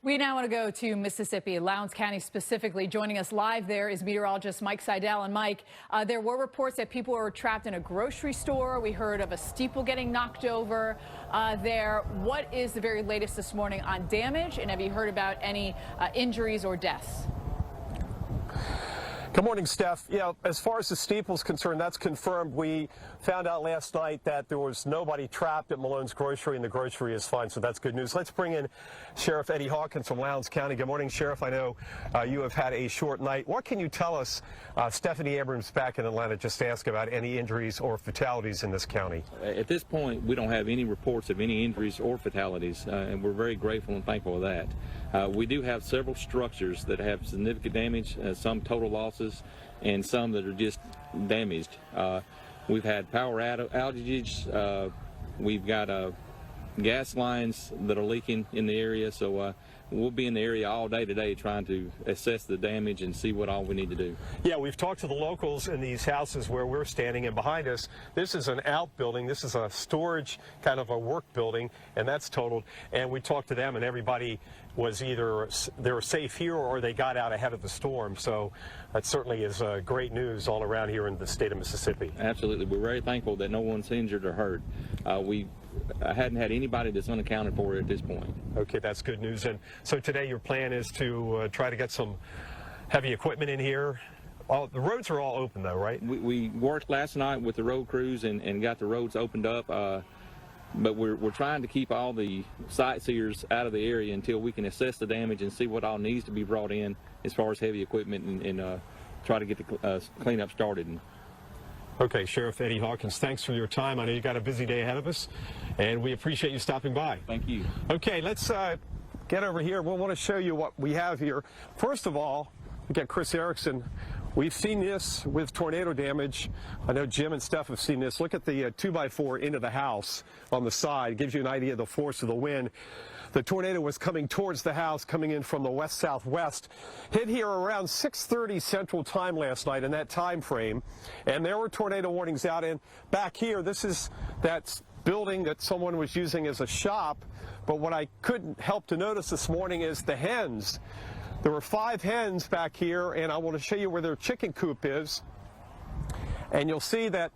We now want to go to Mississippi, Lowndes County specifically. Joining us live there is meteorologist Mike Seidel. And Mike, there were reports that people were trapped in a grocery store. We heard of a steeple getting knocked over there. What is the very latest this morning on damage? And have you heard about any injuries or deaths? Good morning, Steph. Yeah, as far as the steeple is concerned, that's confirmed. We found out last night that there was nobody trapped at Malone's Grocery, and the grocery is fine, so that's good news. Let's bring in Sheriff Eddie Hawkins from Lowndes County. Good morning, Sheriff. I know you have had a short night. What can you tell us? Stephanie Abrams back in Atlanta just asked about any injuries or fatalities in this county. At this point, we don't have any reports of any injuries or fatalities, and we're very grateful and thankful for that. We do have several structures that have significant damage, some total losses, and some that are just damaged. We've had power outages. We've got gas lines that are leaking in the area, so we'll be in the area all day today trying to assess the damage and see what all we need to do. Yeah, we've talked to the locals in these houses where we're standing, and behind us, this is an outbuilding. This is a storage, kind of a work building, and that's totaled. And we talked to them, and everybody was either they were safe here or they got out ahead of the storm. So that certainly is great news all around here in the state of Mississippi. Absolutely. We're very thankful that no one's injured or hurt. I hadn't had anybody that's unaccounted for at this point. Okay, that's good news. And so today your plan is to try to get some heavy equipment in here. The roads are all open though, right? We worked last night with the road crews and got the roads opened up, but we're trying to keep all the sightseers out of the area until we can assess the damage and see what all needs to be brought in as far as heavy equipment and try to get the cleanup started. Okay, Sheriff Eddie Hawkins, thanks for your time. I know you got a busy day ahead of us, and we appreciate you stopping by. Thank you. Okay, let's get over here. We want to show you what we have here. First of all, we got Chris Erickson. We've seen this with tornado damage. I know Jim and Steph have seen this. Look at the 2x4 into the house on the side. It gives you an idea of the force of the wind. The tornado was coming towards the house, coming in from the west-southwest. Hit here around 6:30 Central Time last night in that time frame. And there were tornado warnings out. And back here, this is that building that someone was using as a shop. But what I couldn't help to notice this morning is the hens. There were 5 hens back here, and I want to show you where their chicken coop is. And you'll see that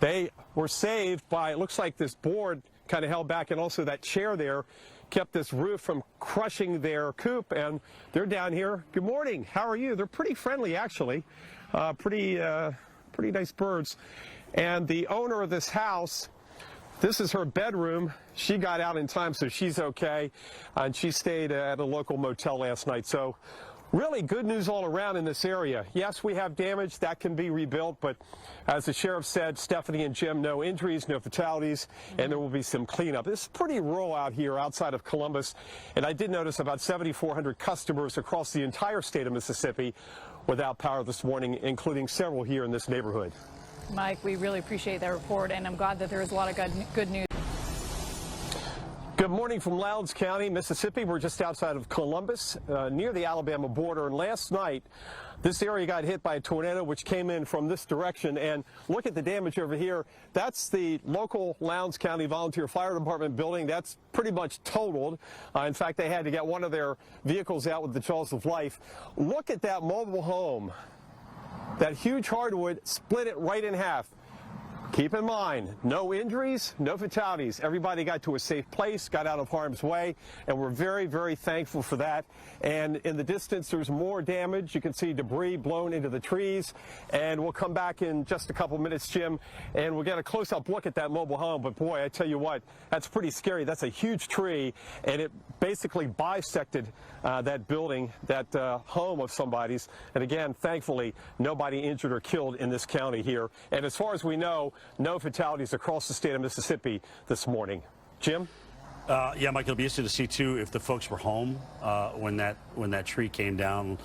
they were saved by, it looks like this board kind of held back, and also that chair there kept this roof from crushing their coop, and they're down here. Good morning. How are you? They're pretty friendly, actually. Pretty nice birds. And the owner of this house, this is her bedroom. She got out in time, so she's okay. And she stayed at a local motel last night. So really good news all around in this area. Yes, we have damage that can be rebuilt, but as the sheriff said, Stephanie and Jim, no injuries, no fatalities, and there will be some cleanup. This is pretty rural out here outside of Columbus, and I did notice about 7,400 customers across the entire state of Mississippi without power this morning, including several here in this neighborhood. Mike, we really appreciate that report, and I'm glad that there is a lot of good news. Good morning from Lowndes County, Mississippi. We're just outside of Columbus, near the Alabama border. And last night, this area got hit by a tornado which came in from this direction. And look at the damage over here. That's the local Lowndes County Volunteer Fire Department building. That's pretty much totaled. In fact, they had to get one of their vehicles out with the jaws of life. Look at that mobile home. That huge hardwood split it right in half. Keep in mind, no injuries, no fatalities. Everybody got to a safe place, got out of harm's way, and we're very, very thankful for that. And in the distance, there's more damage. You can see debris blown into the trees. And we'll come back in just a couple minutes, Jim, and we'll get a close-up look at that mobile home. But boy, I tell you what, that's pretty scary. That's a huge tree, and it basically bisected that building, that home of somebody's. And again, thankfully, nobody injured or killed in this county here. And as far as we know, no fatalities across the state of Mississippi this morning. Jim? Yeah, Mike, it'll be interesting to see, too, if the folks were home when that tree came down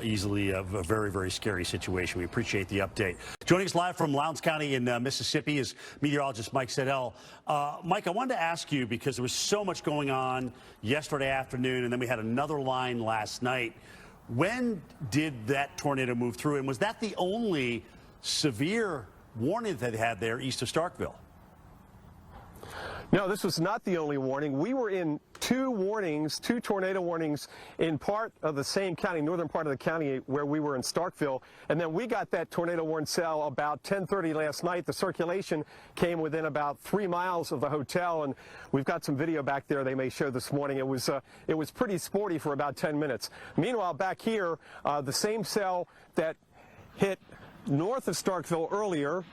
easily. A very, very scary situation. We appreciate the update. Joining us live from Lowndes County in Mississippi is meteorologist Mike Seidel. Mike, I wanted to ask you, because there was so much going on yesterday afternoon, and then we had another line last night. When did that tornado move through, and was that the only severe warning that they had there east of Starkville? No, this was not the only warning. We were in two tornado warnings in part of the same county, northern part of the county where we were in Starkville. And then we got that tornado warning cell about 10:30 last night. The circulation came within about 3 miles of the hotel, and we've got some video back there they may show this morning. It was pretty sporty for about 10 minutes. Meanwhile, back here, the same cell that hit north of Starkville earlier,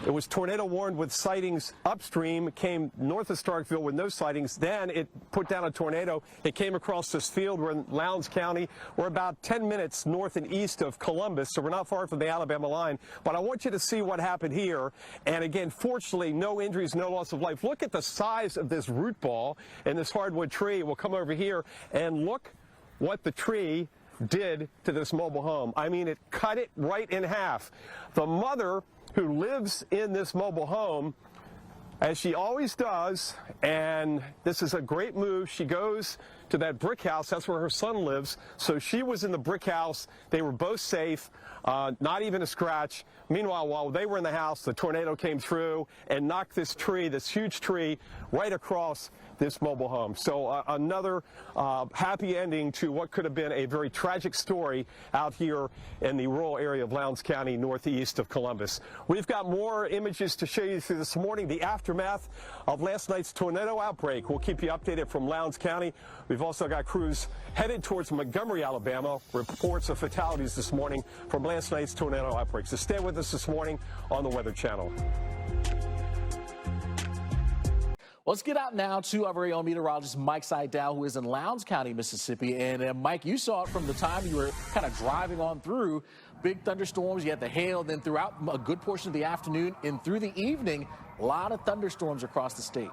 it was tornado warned with sightings upstream, came north of Starkville with no sightings. Then it put down a tornado. It came across this field. We're in Lowndes County. We're about 10 minutes north and east of Columbus, so we're not far from the Alabama line. But I want you to see what happened here. And again, fortunately, no injuries, no loss of life. Look at the size of this root ball and this hardwood tree. We'll come over here and look what the tree did to this mobile home. I mean, it cut it right in half. The mother who lives in this mobile home, as she always does, and this is a great move, she goes to that brick house. That's where her son lives. So she was in the brick house. They were both safe, not even a scratch. Meanwhile, while they were in the house, the tornado came through and knocked this tree, this huge tree, right across this mobile home. So another happy ending to what could have been a very tragic story out here in the rural area of Lowndes County, northeast of Columbus. We've got more images to show you through this morning, the aftermath of last night's tornado outbreak. We'll keep you updated from Lowndes County. We've also got crews headed towards Montgomery, Alabama. Reports of fatalities this morning from last night's tornado outbreak. So stay with us this morning on the Weather Channel. Let's get out now to our very own meteorologist, Mike Seidel, who is in Lowndes County, Mississippi. And Mike, you saw it from the time you were kind of driving on through. Big thunderstorms, you had the hail, then throughout a good portion of the afternoon and through the evening, a lot of thunderstorms across the state.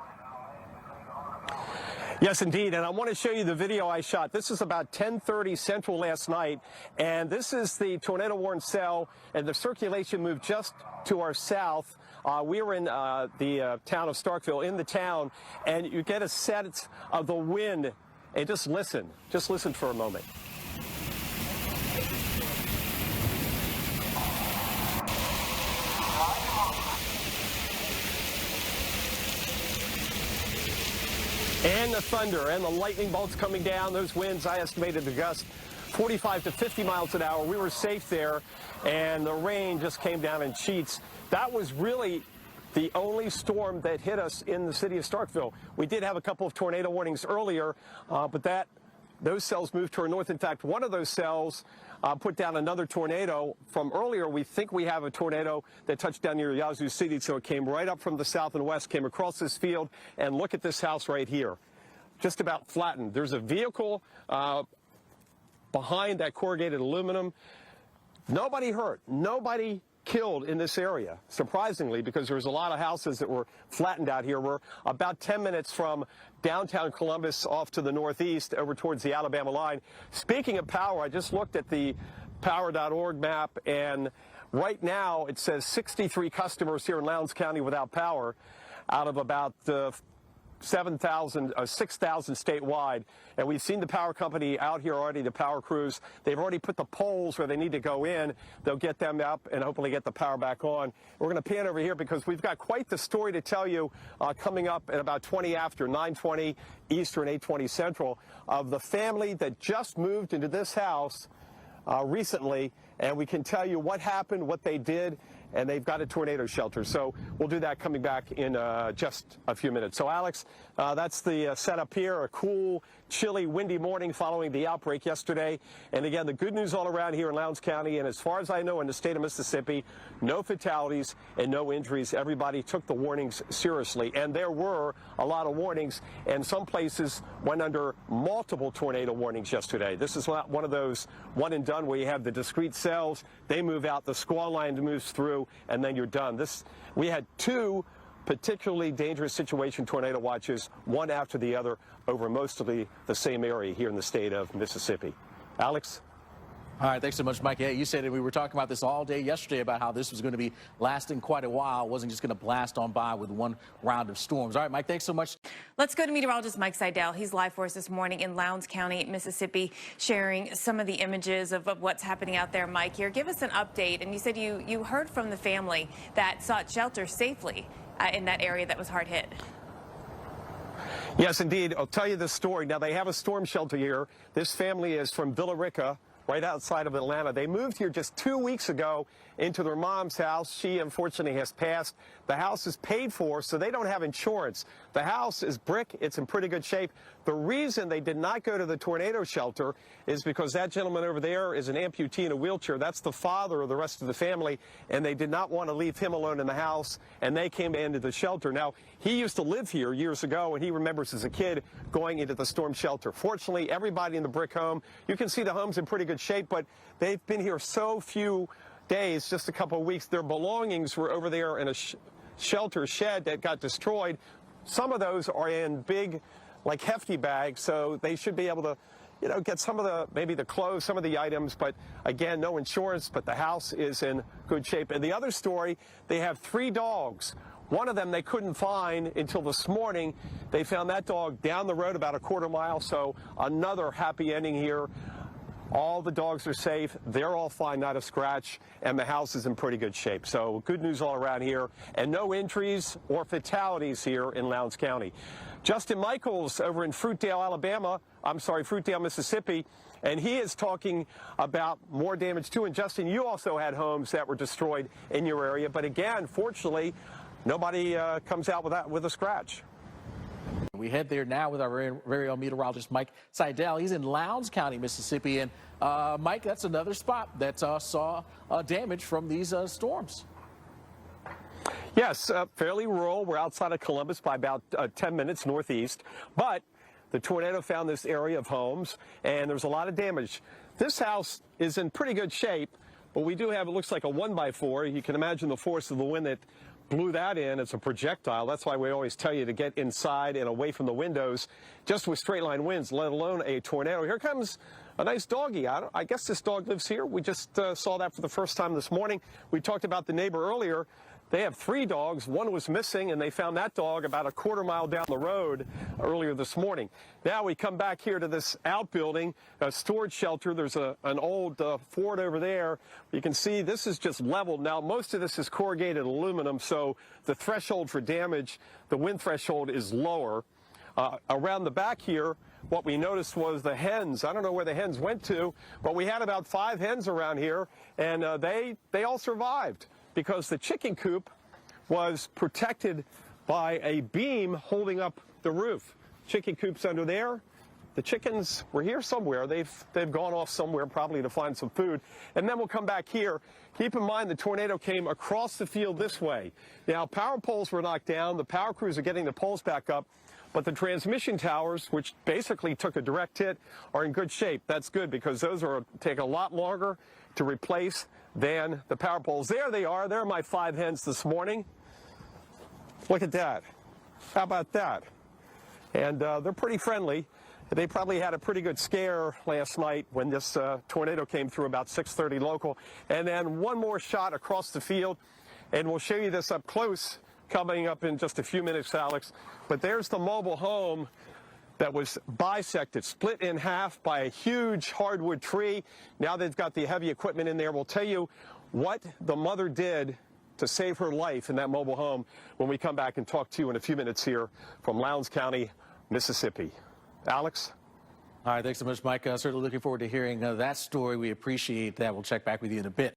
Yes, indeed, and I want to show you the video I shot. This is about 10:30 Central last night, and this is the tornado warning cell, and the circulation moved just to our south. We were in the town of Starkville, in the town, and you get a sense of the wind, and just listen for a moment. And the thunder and the lightning bolts coming down. Those winds, I estimated the gust 45 to 50 miles an hour. We were safe there, and the rain just came down in sheets. That was really the only storm that hit us in the city of Starkville. We did have a couple of tornado warnings earlier, but those cells moved to our north. In fact, one of those cells put down another tornado from earlier. We think we have a tornado that touched down near Yazoo City, so it came right up from the south and west, came across this field, and look at this house right here. Just about flattened. There's a vehicle behind that corrugated aluminum. Nobody hurt. Nobody killed in this area, surprisingly, because there's a lot of houses that were flattened out here. We're about 10 minutes from downtown Columbus off to the northeast over towards the Alabama line. Speaking of power, I just looked at the power.org map, and right now it says 63 customers here in Lowndes County without power out of about 6,000 statewide. And we've seen the power company out here already, the power crews. They've already put the poles where they need to go in. They'll get them up and hopefully get the power back on. We're going to pan over here because we've got quite the story to tell you coming up at about 20 after, 9:20 Eastern, 8:20 Central, of the family that just moved into this house recently. And we can tell you what happened, what they did, and they've got a tornado shelter. So we'll do that coming back in just a few minutes. So, Alex, that's the setup here, a cool, chilly, windy morning following the outbreak yesterday. And again, the good news all around here in Lowndes County, and as far as I know in the state of Mississippi, no fatalities and no injuries. Everybody took the warnings seriously. And there were a lot of warnings, and some places went under multiple tornado warnings yesterday. This is not one of those one and done where you have the discrete cells, they move out, the squall line moves through, and then you're done. We had two particularly dangerous situation tornado watches, one after the other, over mostly the same area here in the state of Mississippi. Alex? All right, thanks so much, Mike. Yeah, you said it. We were talking about this all day yesterday about how this was going to be lasting quite a while. It wasn't just going to blast on by with one round of storms. All right, Mike, thanks so much. Let's go to meteorologist Mike Seidel. He's live for us this morning in Lowndes County, Mississippi, sharing some of the images of what's happening out there. Mike, here, give us an update. And you said you heard from the family that sought shelter safely in that area that was hard hit. Yes, indeed. I'll tell you this story. Now, they have a storm shelter here. This family is from Villa Rica, right outside of Atlanta. They moved here just 2 weeks ago into their mom's house. She, unfortunately, has passed. The house is paid for, so they don't have insurance. The house is brick. It's in pretty good shape. The reason they did not go to the tornado shelter is because that gentleman over there is an amputee in a wheelchair. That's the father of the rest of the family, and they did not want to leave him alone in the house, and they came into the shelter. Now, he used to live here years ago, and he remembers as a kid going into the storm shelter. Fortunately, everybody in the brick home, you can see the home's in pretty good shape, but they've been here so few days, just a couple of weeks. Their belongings were over there in a shelter shed that got destroyed. Some of those are in big, like hefty bags, so they should be able to, you know, get some of the, maybe the clothes, some of the items, but again, no insurance, but the house is in good shape. And the other story, they have 3 dogs. One of them they couldn't find until this morning. They found that dog down the road about a quarter mile, so another happy ending here. All the dogs are safe. They're all fine, not a scratch, and the house is in pretty good shape. So good news all around here, and no injuries or fatalities here in Lowndes County. Justin Michaels over in Fruitdale, Mississippi, and he is talking about more damage too. And Justin, you also had homes that were destroyed in your area, but again, fortunately, nobody comes out with a scratch. We head there now with our very own meteorologist, Mike Seidel. He's in Lowndes County, Mississippi. And, Mike, that's another spot that saw damage from these storms. Yes, fairly rural. We're outside of Columbus by about 10 minutes northeast. But the tornado found this area of homes, and there's a lot of damage. This house is in pretty good shape, but we do have, it looks like a 1x4. You can imagine the force of the wind that blew that in. It's a projectile. That's why we always tell you to get inside and away from the windows, just with straight line winds, let alone a tornado. Here comes a nice doggy. I guess this dog lives here. We just saw that for the first time this morning. We talked about the neighbor earlier. They have 3 dogs. One was missing, and they found that dog about a quarter mile down the road earlier this morning. Now we come back here to this outbuilding, a storage shelter. There's an old Ford over there. You can see this is just leveled. Now, most of this is corrugated aluminum, so the threshold for damage, the wind threshold, is lower. Around the back here, what we noticed was the hens. I don't know where the hens went to, but we had about 5 hens around here, and they all survived, because the chicken coop was protected by a beam holding up the roof. Chicken coop's under there. The chickens were here somewhere. They've gone off somewhere, probably to find some food. And then we'll come back here. Keep in mind the tornado came across the field this way. Now, power poles were knocked down. The power crews are getting the poles back up. But the transmission towers, which basically took a direct hit, are in good shape. That's good, because those take a lot longer to replace than the power poles. There they are. There are my 5 hens this morning. Look at that. How about that? And they're pretty friendly. They probably had a pretty good scare last night when this tornado came through about 6:30 local. And then one more shot across the field, and we'll show you this up close coming up in just a few minutes, Alex. But there's the mobile home that was bisected, split in half by a huge hardwood tree. Now they've got the heavy equipment in there. We'll tell you what the mother did to save her life in that mobile home when we come back and talk to you in a few minutes here from Lowndes County, Mississippi. Alex? All right, thanks so much, Mike. Certainly looking forward to hearing that story. We appreciate that. We'll check back with you in a bit.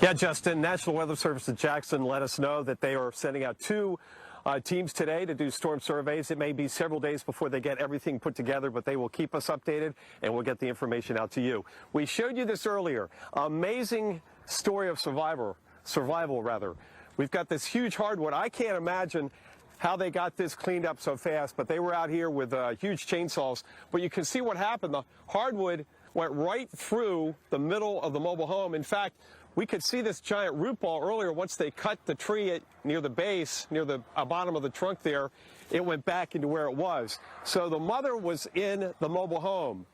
Yeah, Justin, National Weather Service at Jackson let us know that they are sending out 2 teams today to do storm surveys. It may be several days before they get everything put together, but they will keep us updated, and we'll get the information out to you. We showed you this earlier. Amazing story of survival. We've got this huge hardwood. I can't imagine how they got this cleaned up so fast, but they were out here with huge chainsaws. But you can see what happened. The hardwood went right through the middle of the mobile home. In fact, we could see this giant root ball earlier. Once they cut the tree near the base, near the bottom of the trunk there, it went back into where it was. So the mother was in the mobile home.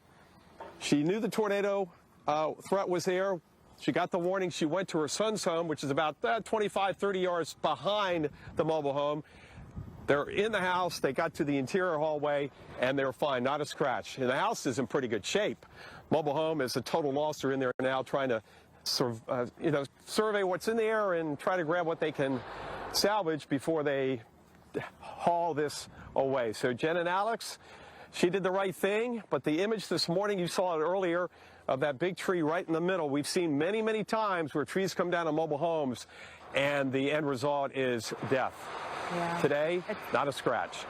She knew the tornado threat was there. She got the warning. She went to her son's home, which is about 25, 30 yards behind the mobile home. They're in the house. They got to the interior hallway, and they're fine, not a scratch. And the house is in pretty good shape. Mobile home is a total loss. They're in there now trying to survey what's in there and try to grab what they can salvage before they haul this away. So Jen and Alex, she did the right thing, but the image this morning, you saw it earlier, of that big tree right in the middle. We've seen many, many times where trees come down on mobile homes and the end result is death. Yeah. Today, not a scratch.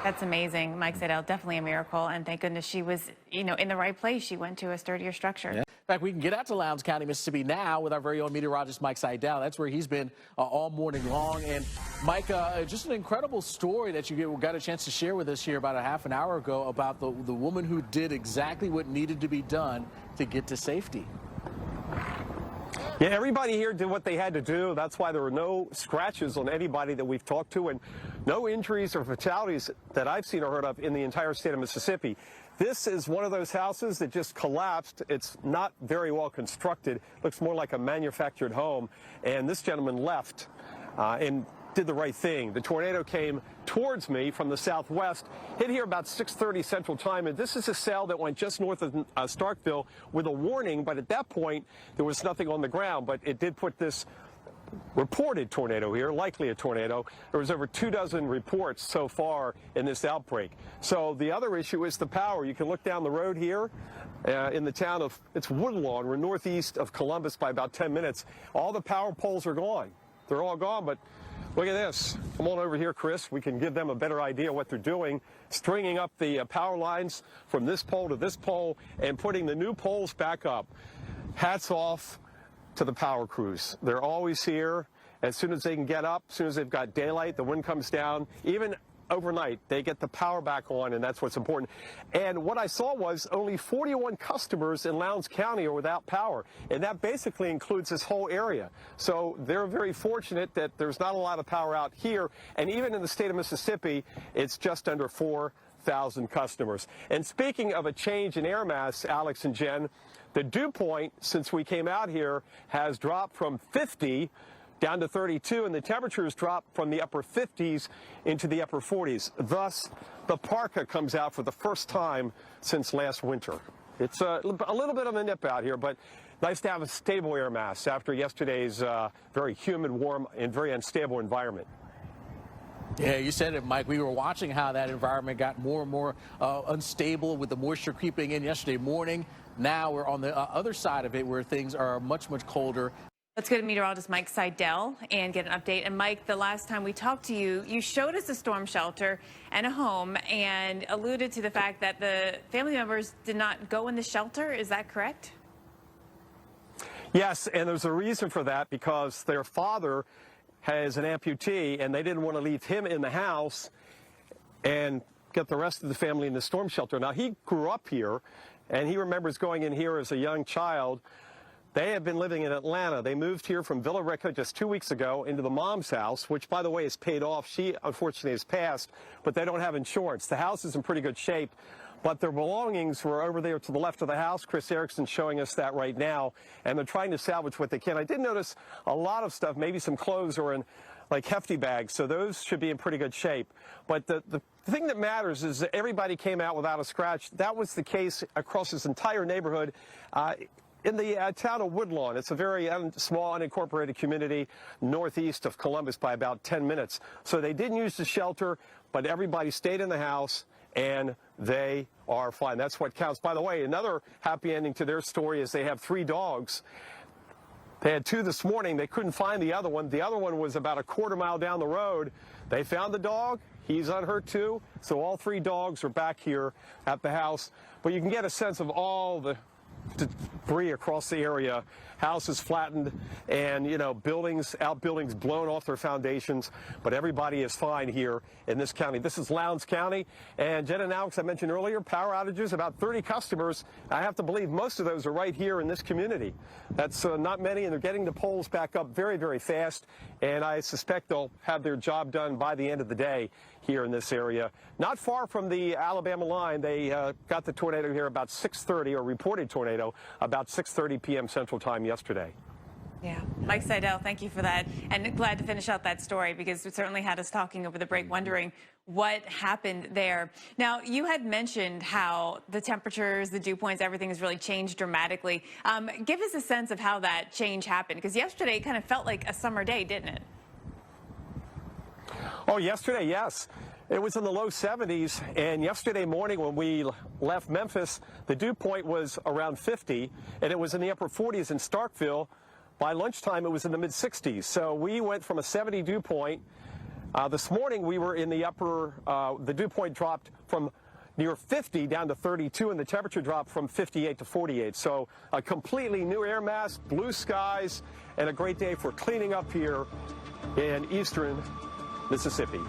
That's amazing. Mike Seidel, definitely a miracle. And thank goodness she was, in the right place. She went to a sturdier structure. Yeah. In fact, we can get out to Lowndes County, Mississippi now with our very own meteorologist, Mike Seidel. That's where he's been all morning long. And Mike, just an incredible story that you got a chance to share with us here about a half an hour ago about the woman who did exactly what needed to be done to get to safety. Yeah, everybody here did what they had to do. That's why there were no scratches on anybody that we've talked to and no injuries or fatalities that I've seen or heard of in the entire state of Mississippi. This is one of those houses that just collapsed. It's not very well constructed. Looks more like a manufactured home. And this gentleman left and did the right thing. The tornado came towards me from the southwest, hit here about 6:30 Central Time, and this is a cell that went just north of Starkville with a warning, but at that point there was nothing on the ground, but it did put this reported tornado here, likely a tornado. There was over 24 reports so far in this outbreak. So the other issue is the power. You can look down the road here in the town of, it's Woodlawn. We're northeast of Columbus by about 10 minutes. All the power poles are gone. They're all gone, but look at this. Come on over here, Chris. We can give them a better idea what they're doing, stringing up the power lines from this pole to this pole and putting the new poles back up. Hats off to the power crews. They're always here. As soon as they can get up, as soon as they've got daylight, the wind comes down, even overnight, they get the power back on, and that's what's important. And what I saw was only 41 customers in Lowndes County are without power, and that basically includes this whole area. So they're very fortunate that there's not a lot of power out here, and even in the state of Mississippi, it's just under 4,000 customers. And speaking of a change in air mass, Alex and Jen, the dew point since we came out here has dropped from 50 down to 32, and the temperatures drop from the upper 50s into the upper 40s. Thus, the parka comes out for the first time since last winter. It's a little bit of a nip out here, but nice to have a stable air mass after yesterday's very humid, warm, and very unstable environment. Yeah, you said it, Mike. We were watching how that environment got more and more unstable with the moisture creeping in yesterday morning. Now we're on the other side of it where things are much, much colder. Let's go to meteorologist Mike Seidel and get an update. And Mike, the last time we talked to you, you showed us a storm shelter and a home and alluded to the fact that the family members did not go in the shelter. Is that correct? Yes, and there's a reason for that because their father has an amputee and they didn't want to leave him in the house and get the rest of the family in the storm shelter. Now, he grew up here and he remembers going in here as a young child. They have been living in Atlanta. They moved here from Villa Rica just 2 weeks ago into the mom's house, which, by the way, is paid off. She, unfortunately, has passed, but they don't have insurance. The house is in pretty good shape, but their belongings were over there to the left of the house. Chris Erickson's showing us that right now, and they're trying to salvage what they can. I did notice a lot of stuff, maybe some clothes are in like hefty bags, so those should be in pretty good shape. But the thing that matters is that everybody came out without a scratch. That was the case across this entire neighborhood. In the town of Woodlawn, it's a very small unincorporated community northeast of Columbus by about 10 minutes. So they didn't use the shelter, but everybody stayed in the house, and they are fine. That's what counts. By the way, another happy ending to their story is they have 3 dogs. They had 2 this morning. They couldn't find the other one. The other one was about a quarter mile down the road. They found the dog. He's unhurt too. So all 3 dogs are back here at the house. But you can get a sense of all the debris across the area, houses flattened, and outbuildings blown off their foundations, but everybody is fine here in this county. This is Lowndes County, and Jen and Alex, I mentioned earlier, power outages, about 30 customers. I have to believe most of those are right here in this community. That's not many, and they're getting the poles back up very, very fast, and I suspect they'll have their job done by the end of the day here in this area. Not far from the Alabama line. They got the tornado here about 6:30, or reported tornado, about 6:30 p.m. Central Time yesterday. Yeah. Mike Seidel, thank you for that. And glad to finish out that story because it certainly had us talking over the break, wondering what happened there. Now, you had mentioned how the temperatures, the dew points, everything has really changed dramatically. Give us a sense of how that change happened, because yesterday it kind of felt like a summer day, didn't it? Oh, yesterday, yes. It was in the low 70s, and yesterday morning when we left Memphis, the dew point was around 50, and it was in the upper 40s in Starkville. By lunchtime, it was in the mid-60s. So we went from a 70 dew point. This morning, we were in the upper, the dew point dropped from near 50 down to 32, and the temperature dropped from 58 to 48. So a completely new air mass, blue skies, and a great day for cleaning up here in eastern Mississippi.